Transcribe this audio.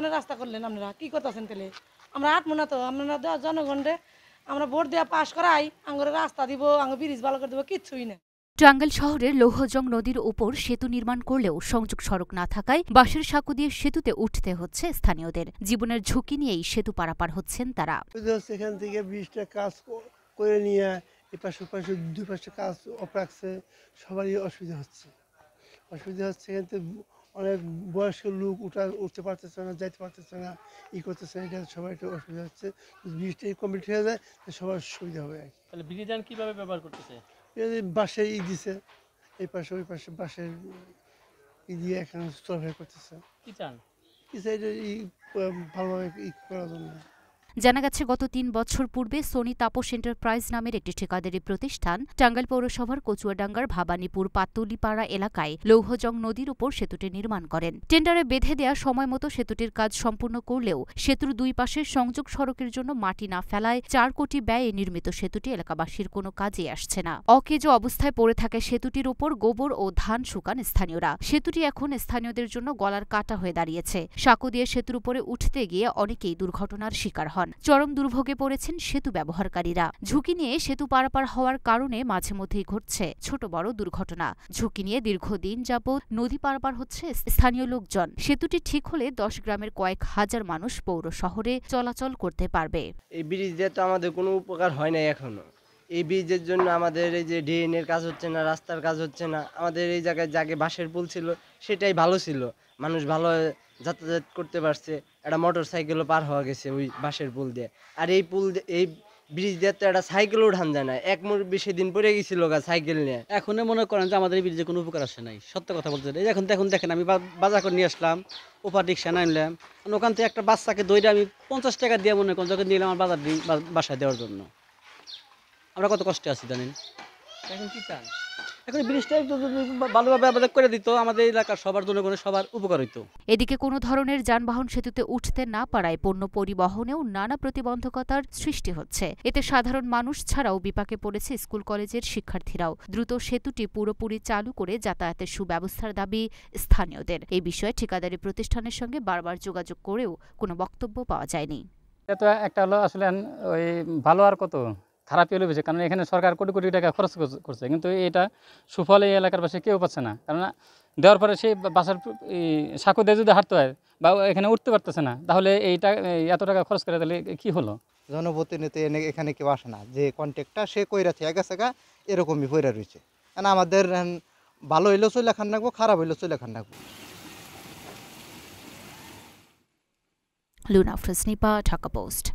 কেন রাস্তা করলেন আপনারা কি করতেছেন তাহলে আমরা আটমো না তো আমরা জনগণরে আমরা ভোট দেওয়া পাশ করাই আঙ্গুরে রাস্তা দিব আঙ্গুর ব্রিজ ভালো করে দেবো কিচ্ছুই না। টাঙ্গাইল শহরের লৌহজং নদীর উপর সেতু নির্মাণ করলেও সংযোগ সড়ক না থাকায় বাঁশের সাঁকো দিয়ে সেতুতে উঠতে হচ্ছে স্থানীয়দের। জীবনের ঝুঁকি নিয়েই সেতু পারাপার হচ্ছেন তারা। এখান থেকে ব্রিজটা কাজ করে নিয়ে এপাশে ওপাশে দুই পাশে কাজ রাখছে, সবারই অসুবিধা হচ্ছে এখান থেকে অনেক বয়স্ক লোক উঠতে পারতেছে না, যাইতে পারতেছে না, করতেছে না, এটা সবাই একটু অসুবিধা হচ্ছে। ব্রিজটা কমপ্লিট হয়ে যায় সবার সুবিধা হবে আর কি। তাহলে ব্রিজ কিভাবে ব্যবহার করতেছে? বাসে দিছে এই পাশে ওই পাশে বাসের দিয়ে এখানে চলাফেরা করতেছে। কি চান? কি চাই ভালোভাবে করার জন্য। জানা গেছে গত ৩ বছর পূর্বে সোনি তাপস এন্টারপ্রাইজ নামের একটি ঠিকাদারি প্রতিষ্ঠান টাঙ্গাইল পৌরসভার কচুয়াডাঙ্গার ভাবানীপুর পাতুলিপাড়া এলাকায় লৌহজং নদীর উপর সেতুটি নির্মাণ করেন। টেন্ডারে বেঁধে দেয়া সময় মতো সেতুটির কাজ সম্পূর্ণ করলেও সেতুর দুই পাশে সংযোগ সড়কের জন্য মাটি না ফেলায় ৪ কোটি ব্যয়ে নির্মিত সেতুটি এলাকাবাসীর কোনো কাজে আসছে না। অকেজো অবস্থায় পড়ে থাকে সেতুটির উপর গোবর ও ধান শুকান স্থানীয়রা। সেতুটি এখন স্থানীয়দের জন্য গলার কাটা হয়ে দাঁড়িয়েছে। সাঁকো দিয়ে সেতুর উপরে উঠতে গিয়ে অনেকেই দুর্ঘটনার শিকার হন। চরম দুর্ভোগে পড়েছেন সেতু ব্যবহারকারীরা। ঝুঁকি নিয়ে সেতু পারাপার হওয়ার কারণে মাঝে মধ্যেই ঘটছে ছোট বড় দুর্ঘটনা। ঝুঁকি নিয়ে দীর্ঘদিন যাবৎ নদী পারাপার হচ্ছে স্থানীয় লোকজন। সেতুটি ঠিক হলে ১০ গ্রামের কয়েক হাজার মানুষ পৌর শহরে চলাচল করতে পারবে। এই ব্রিজ দিয়ে তো আমাদের কোনো উপকার হয় না এখনো। এই ব্রিজের জন্য আমাদের এই যে ড্রেনের কাজ হচ্ছে না, রাস্তার কাজ হচ্ছে না। আমাদের এই জায়গায় যাকে বাঁশের পুল ছিল সেটাই ভালো ছিল, মানুষ ভালো যাতায়াত করতে পারছে। একটা মোটর সাইকেলও পার হওয়া গেছে ওই বাঁশের পুল দিয়ে। আর এই ব্রিজ দিয়ে তো একটা সাইকেলও উঠান যায় না। এক মুরব্বি সেদিন পড়ে গেছিল সাইকেল নিয়ে। এখন মনে করেন যে আমাদের এই ব্রিজে কোনো উপকার আসে নাই, সত্য কথা বলতে। এখন দেখেন আমি বাজার করে নিয়ে আসলাম, ওপার রিক্সা নামলাম, ওখান থেকে একটা বাচ্চাকে দইটা আমি ৫০ টাকা দিয়ে মনে করেন যখন নিলাম আমার বাসায় দেওয়ার জন্য। আমরা কত কষ্টে আছি জানেন। এখন কি চান? এখন ব্রিজটা একটু ভালোভাবে আমাদের করে দিত, আমাদের এলাকার সবার জন্য সবার উপকার হইতো। এদিকে কোনো ধরনের যানবাহন সেতুতে উঠতে না পারায় পণ্য পরিবহনেও নানা প্রতিবন্ধকতার সৃষ্টি হচ্ছে। এতে সাধারণ মানুষ ছাড়াও বিপাকে পড়েছে স্কুল কলেজের শিক্ষার্থীরাও। দ্রুত সেতুটি পুরোপুরি চালু করে যাতায়াতের সুব্যবস্থার দাবি স্থানীয়দের। এই বিষয়ে ঠিকাদারি প্রতিষ্ঠানের সঙ্গে বারবার যোগাযোগ করেও কোনো বক্তব্য পাওয়া যায়নি। এটা একটা হলো আসলে ওই ভালো আর কত খারাপই হলে বেশি, কারণ এখানে সরকার কোটি কোটি টাকা খরচ করছে, কিন্তু এটা সুফল এই এলাকার পাশে কেউ পাচ্ছে না। কারণ দেওয়ার পরে সেই বাসার সাঁকো দিয়ে যদি হাঁটতে হয় বা এখানে উঠতে পারতেছে না, তাহলে এত টাকা খরচ করে তাহলে কি হলো? জনপ্রতিনিধি এখানে কেউ আসে না, যে কন্ট্যাক্টটা সে কইরা থেকে গেছে এরকমই পইরা রয়েছে। কারণ আমাদের ভালো হইলেও চলে খান রাখবো, খারাপ হইলেও চলে খান রাখবো। লুনা ফ্রেসনিপা, ঢাকা পোস্ট।